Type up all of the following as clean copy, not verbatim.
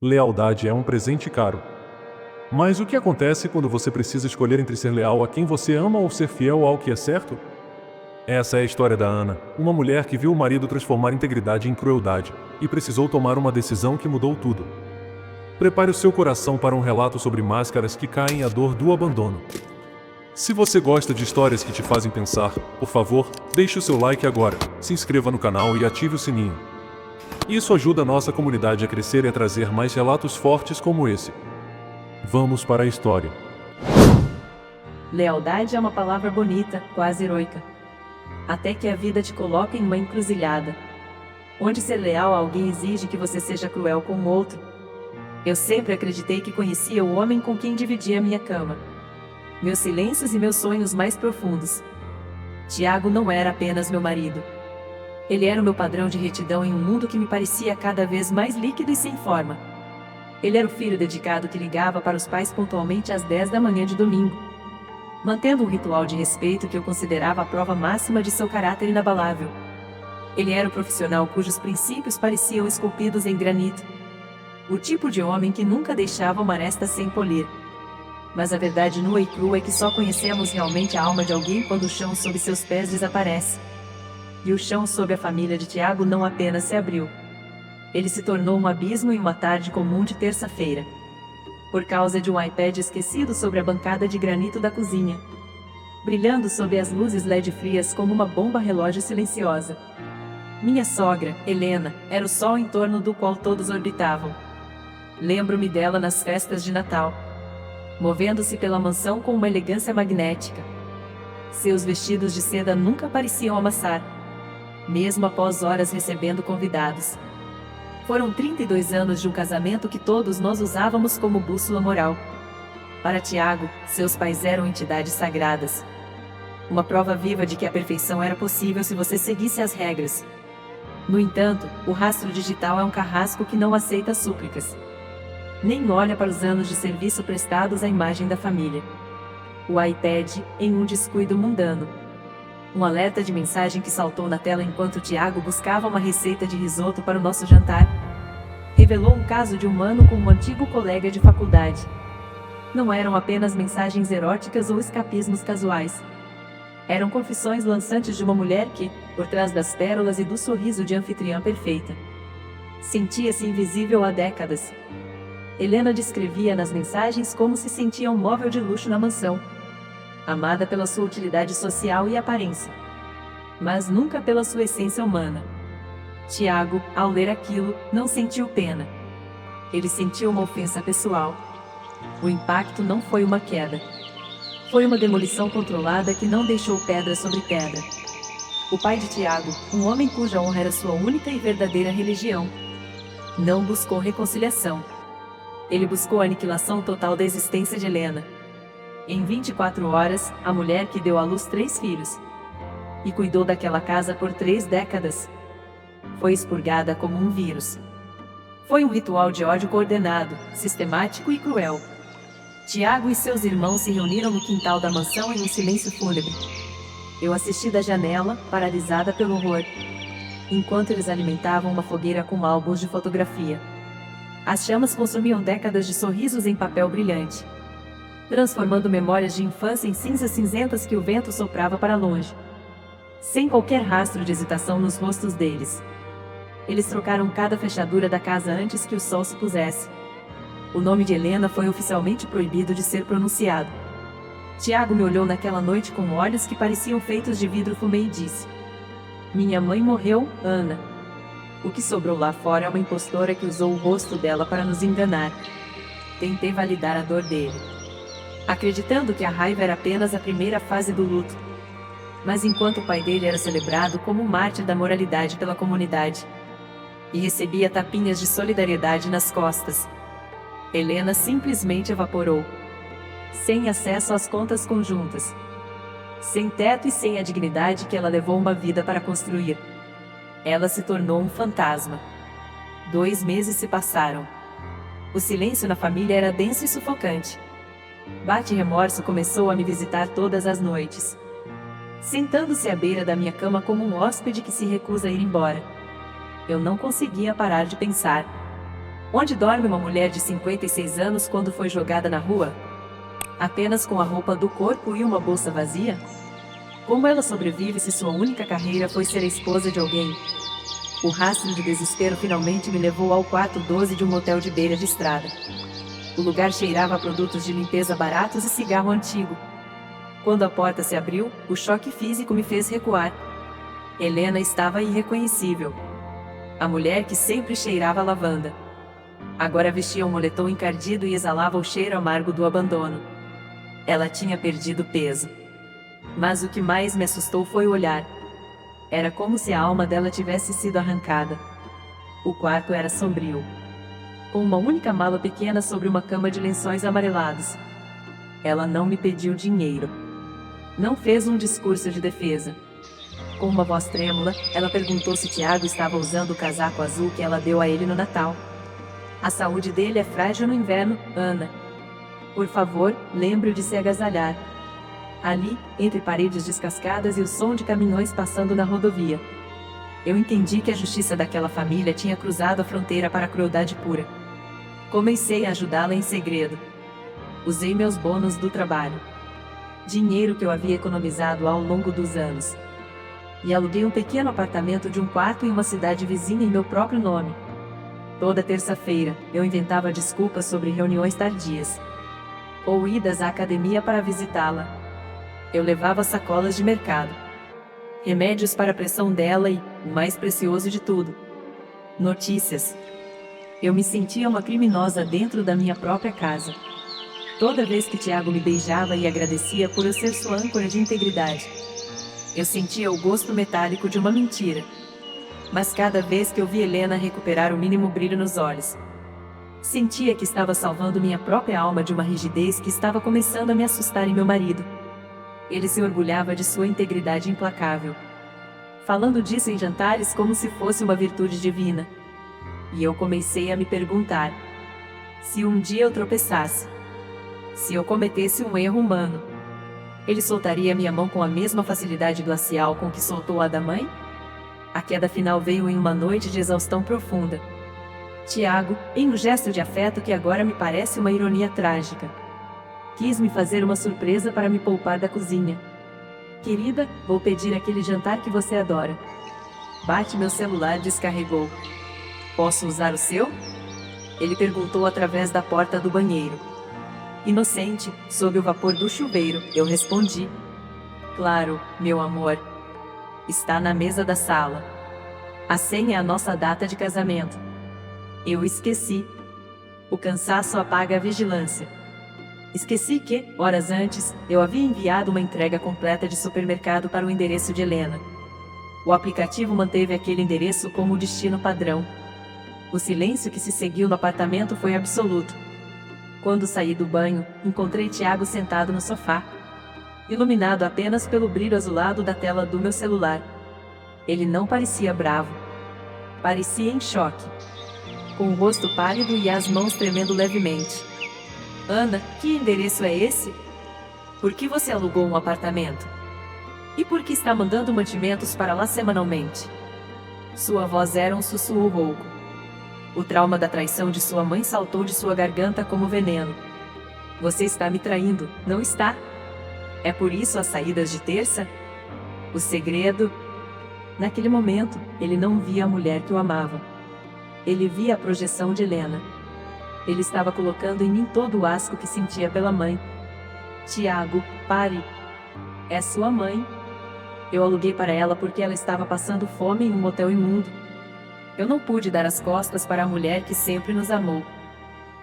Lealdade é um presente caro. Mas o que acontece quando você precisa escolher entre ser leal a quem você ama ou ser fiel ao que é certo? Essa é a história da Ana, uma mulher que viu o marido transformar integridade em crueldade e precisou tomar uma decisão que mudou tudo. Prepare o seu coração para um relato sobre máscaras que caem à dor do abandono. Se você gosta de histórias que te fazem pensar, por favor, deixe o seu like agora, se inscreva no canal e ative o sininho. Isso ajuda a nossa comunidade a crescer e a trazer mais relatos fortes como esse. Vamos para a história. Lealdade é uma palavra bonita, quase heroica. Até que a vida te coloca em uma encruzilhada, onde ser leal a alguém exige que você seja cruel com o outro. Eu sempre acreditei que conhecia o homem com quem dividia minha cama, meus silêncios e meus sonhos mais profundos. Tiago não era apenas meu marido. Ele era o meu padrão de retidão em um mundo que me parecia cada vez mais líquido e sem forma. Ele era o filho dedicado que ligava para os pais pontualmente às 10 da manhã de domingo, mantendo um ritual de respeito que eu considerava a prova máxima de seu caráter inabalável. Ele era o profissional cujos princípios pareciam esculpidos em granito. O tipo de homem que nunca deixava uma aresta sem polir. Mas a verdade nua e crua é que só conhecemos realmente a alma de alguém quando o chão sob seus pés desaparece. E o chão sob a família de Tiago não apenas se abriu. Ele se tornou um abismo em uma tarde comum de terça-feira, por causa de um iPad esquecido sobre a bancada de granito da cozinha, brilhando sob as luzes LED frias como uma bomba relógio silenciosa. Minha sogra, Helena, era o sol em torno do qual todos orbitavam. Lembro-me dela nas festas de Natal, movendo-se pela mansão com uma elegância magnética. Seus vestidos de seda nunca pareciam amassar, mesmo após horas recebendo convidados. Foram 32 anos de um casamento que todos nós usávamos como bússola moral. Para Tiago, seus pais eram entidades sagradas. Uma prova viva de que a perfeição era possível se você seguisse as regras. No entanto, o rastro digital é um carrasco que não aceita súplicas, nem olha para os anos de serviço prestados à imagem da família. O iPad, em um descuido mundano. Um alerta de mensagem que saltou na tela enquanto Tiago buscava uma receita de risoto para o nosso jantar, revelou um caso de um ano com um antigo colega de faculdade. Não eram apenas mensagens eróticas ou escapismos casuais. Eram confissões lançantes de uma mulher que, por trás das pérolas e do sorriso de anfitriã perfeita, sentia-se invisível há décadas. Helena descrevia nas mensagens como se sentia um móvel de luxo na mansão, amada pela sua utilidade social e aparência, mas nunca pela sua essência humana. Tiago, ao ler aquilo, não sentiu pena. Ele sentiu uma ofensa pessoal. O impacto não foi uma queda. Foi uma demolição controlada que não deixou pedra sobre pedra. O pai de Tiago, um homem cuja honra era sua única e verdadeira religião, não buscou reconciliação. Ele buscou a aniquilação total da existência de Helena. Em 24 horas, a mulher que deu à luz 3 filhos e cuidou daquela casa por 3 décadas, foi expurgada como um vírus. Foi um ritual de ódio coordenado, sistemático e cruel. Tiago e seus irmãos se reuniram no quintal da mansão em um silêncio fúnebre. Eu assisti da janela, paralisada pelo horror, enquanto eles alimentavam uma fogueira com álbuns de fotografia. As chamas consumiam décadas de sorrisos em papel brilhante, transformando memórias de infância em cinzas cinzentas que o vento soprava para longe, sem qualquer rastro de hesitação nos rostos deles. Eles trocaram cada fechadura da casa antes que o sol se pusesse. O nome de Helena foi oficialmente proibido de ser pronunciado. Tiago me olhou naquela noite com olhos que pareciam feitos de vidro fumê e disse: "Minha mãe morreu, Ana. O que sobrou lá fora é uma impostora que usou o rosto dela para nos enganar." Tentei validar a dor dele, acreditando que a raiva era apenas a primeira fase do luto. Mas enquanto o pai dele era celebrado como um mártir da moralidade pela comunidade, e recebia tapinhas de solidariedade nas costas, Helena simplesmente evaporou. Sem acesso às contas conjuntas, sem teto e sem a dignidade que ela levou uma vida para construir, ela se tornou um fantasma. 2 meses se passaram. O silêncio na família era denso e sufocante. Bate-remorso começou a me visitar todas as noites, sentando-se à beira da minha cama como um hóspede que se recusa a ir embora. Eu não conseguia parar de pensar. Onde dorme uma mulher de 56 anos quando foi jogada na rua? Apenas com a roupa do corpo e uma bolsa vazia? Como ela sobrevive se sua única carreira foi ser a esposa de alguém? O rastro de desespero finalmente me levou ao quarto 12 de um motel de beira de estrada. O lugar cheirava a produtos de limpeza baratos e cigarro antigo. Quando a porta se abriu, o choque físico me fez recuar. Helena estava irreconhecível. A mulher que sempre cheirava a lavanda. Agora vestia um moletom encardido e exalava o cheiro amargo do abandono. Ela tinha perdido peso. Mas o que mais me assustou foi o olhar. Era como se a alma dela tivesse sido arrancada. O quarto era sombrio, com uma única mala pequena sobre uma cama de lençóis amarelados. Ela não me pediu dinheiro. Não fez um discurso de defesa. Com uma voz trêmula, ela perguntou se Tiago estava usando o casaco azul que ela deu a ele no Natal. A saúde dele é frágil no inverno, Ana. Por favor, lembre-o de se agasalhar. Ali, entre paredes descascadas e o som de caminhões passando na rodovia. Eu entendi que a justiça daquela família tinha cruzado a fronteira para a crueldade pura. Comecei a ajudá-la em segredo. Usei meus bônus do trabalho. Dinheiro que eu havia economizado ao longo dos anos. E aluguei um pequeno apartamento de um quarto em uma cidade vizinha em meu próprio nome. Toda terça-feira, eu inventava desculpas sobre reuniões tardias. Ou idas à academia para visitá-la. Eu levava sacolas de mercado. Remédios para a pressão dela e, o mais precioso de tudo, notícias. Eu me sentia uma criminosa dentro da minha própria casa. Toda vez que Tiago me beijava e agradecia por eu ser sua âncora de integridade, eu sentia o gosto metálico de uma mentira. Mas cada vez que eu via Helena recuperar o mínimo brilho nos olhos, sentia que estava salvando minha própria alma de uma rigidez que estava começando a me assustar em meu marido. Ele se orgulhava de sua integridade implacável, falando disso em jantares como se fosse uma virtude divina. E eu comecei a me perguntar: se um dia eu tropeçasse, se eu cometesse um erro humano, ele soltaria minha mão com a mesma facilidade glacial com que soltou a da mãe? A queda final veio em uma noite de exaustão profunda. Tiago, em um gesto de afeto que agora me parece uma ironia trágica, quis me fazer uma surpresa para me poupar da cozinha. Querida, vou pedir aquele jantar que você adora. Bate, meu celular descarregou. Posso usar o seu? Ele perguntou através da porta do banheiro. Inocente, sob o vapor do chuveiro, eu respondi. Claro, meu amor. Está na mesa da sala. A senha é a nossa data de casamento. Eu esqueci. O cansaço apaga a vigilância. Esqueci que, horas antes, eu havia enviado uma entrega completa de supermercado para o endereço de Helena. O aplicativo manteve aquele endereço como o destino padrão. O silêncio que se seguiu no apartamento foi absoluto. Quando saí do banho, encontrei Tiago sentado no sofá, iluminado apenas pelo brilho azulado da tela do meu celular. Ele não parecia bravo. Parecia em choque, com o rosto pálido e as mãos tremendo levemente. Ana, que endereço é esse? Por que você alugou um apartamento? E por que está mandando mantimentos para lá semanalmente? Sua voz era um sussurro rouco. O trauma da traição de sua mãe saltou de sua garganta como veneno. Você está me traindo, não está? É por isso as saídas de terça? O segredo? Naquele momento, ele não via a mulher que o amava. Ele via a projeção de Helena. Ele estava colocando em mim todo o asco que sentia pela mãe. Tiago, pare. É sua mãe. Eu aluguei para ela porque ela estava passando fome em um motel imundo. Eu não pude dar as costas para a mulher que sempre nos amou.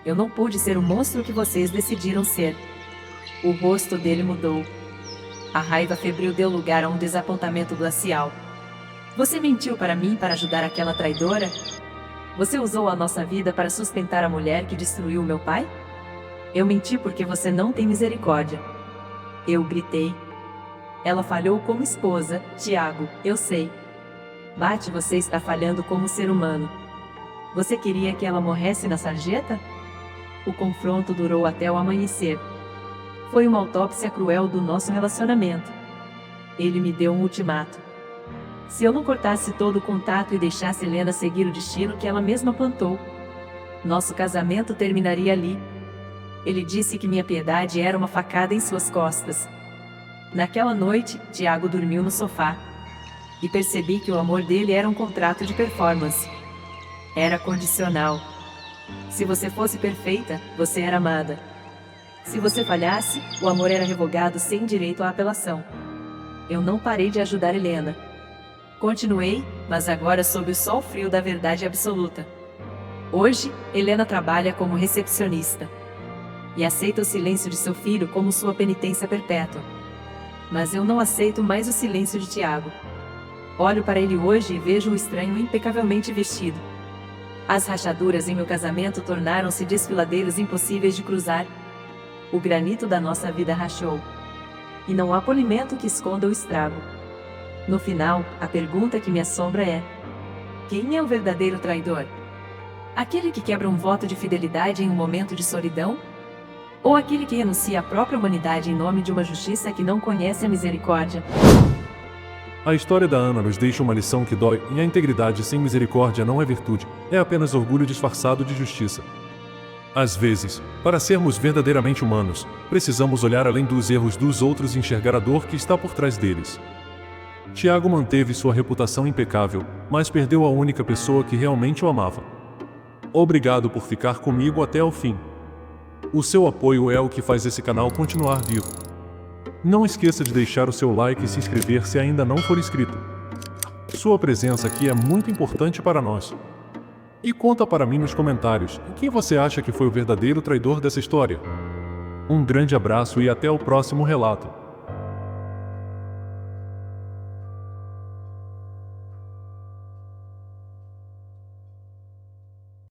Eu não pude ser o monstro que vocês decidiram ser. O rosto dele mudou. A raiva febril deu lugar a um desapontamento glacial. Você mentiu para mim para ajudar aquela traidora? Você usou a nossa vida para sustentar a mulher que destruiu meu pai? Eu menti porque você não tem misericórdia. Eu gritei. Ela falhou como esposa, Tiago, eu sei. Bate, você está falhando como ser humano. Você queria que ela morresse na sarjeta? O confronto durou até o amanhecer. Foi uma autópsia cruel do nosso relacionamento. Ele me deu um ultimato. Se eu não cortasse todo o contato e deixasse Helena seguir o destino que ela mesma plantou, Nosso casamento terminaria ali. Ele disse que minha piedade era uma facada em suas costas. Naquela noite, Tiago dormiu no sofá. E percebi que o amor dele era um contrato de performance. Era condicional. Se você fosse perfeita, você era amada. Se você falhasse, o amor era revogado sem direito à apelação. Eu não parei de ajudar Helena. Continuei, mas agora sob o sol frio da verdade absoluta. Hoje, Helena trabalha como recepcionista. E aceita o silêncio de seu filho como sua penitência perpétua. Mas eu não aceito mais o silêncio de Tiago. Olho para ele hoje e vejo o estranho impecavelmente vestido. As rachaduras em meu casamento tornaram-se desfiladeiros impossíveis de cruzar. O granito da nossa vida rachou. E não há polimento que esconda o estrago. No final, a pergunta que me assombra é: quem é o verdadeiro traidor? Aquele que quebra um voto de fidelidade em um momento de solidão? Ou aquele que renuncia à própria humanidade em nome de uma justiça que não conhece a misericórdia? A história da Ana nos deixa uma lição que dói, e a integridade sem misericórdia não é virtude, é apenas orgulho disfarçado de justiça. Às vezes, para sermos verdadeiramente humanos, precisamos olhar além dos erros dos outros e enxergar a dor que está por trás deles. Tiago manteve sua reputação impecável, mas perdeu a única pessoa que realmente o amava. Obrigado por ficar comigo até o fim. O seu apoio é o que faz esse canal continuar vivo. Não esqueça de deixar o seu like e se inscrever se ainda não for inscrito. Sua presença aqui é muito importante para nós. E conta para mim nos comentários, quem você acha que foi o verdadeiro traidor dessa história? Um grande abraço e até o próximo relato.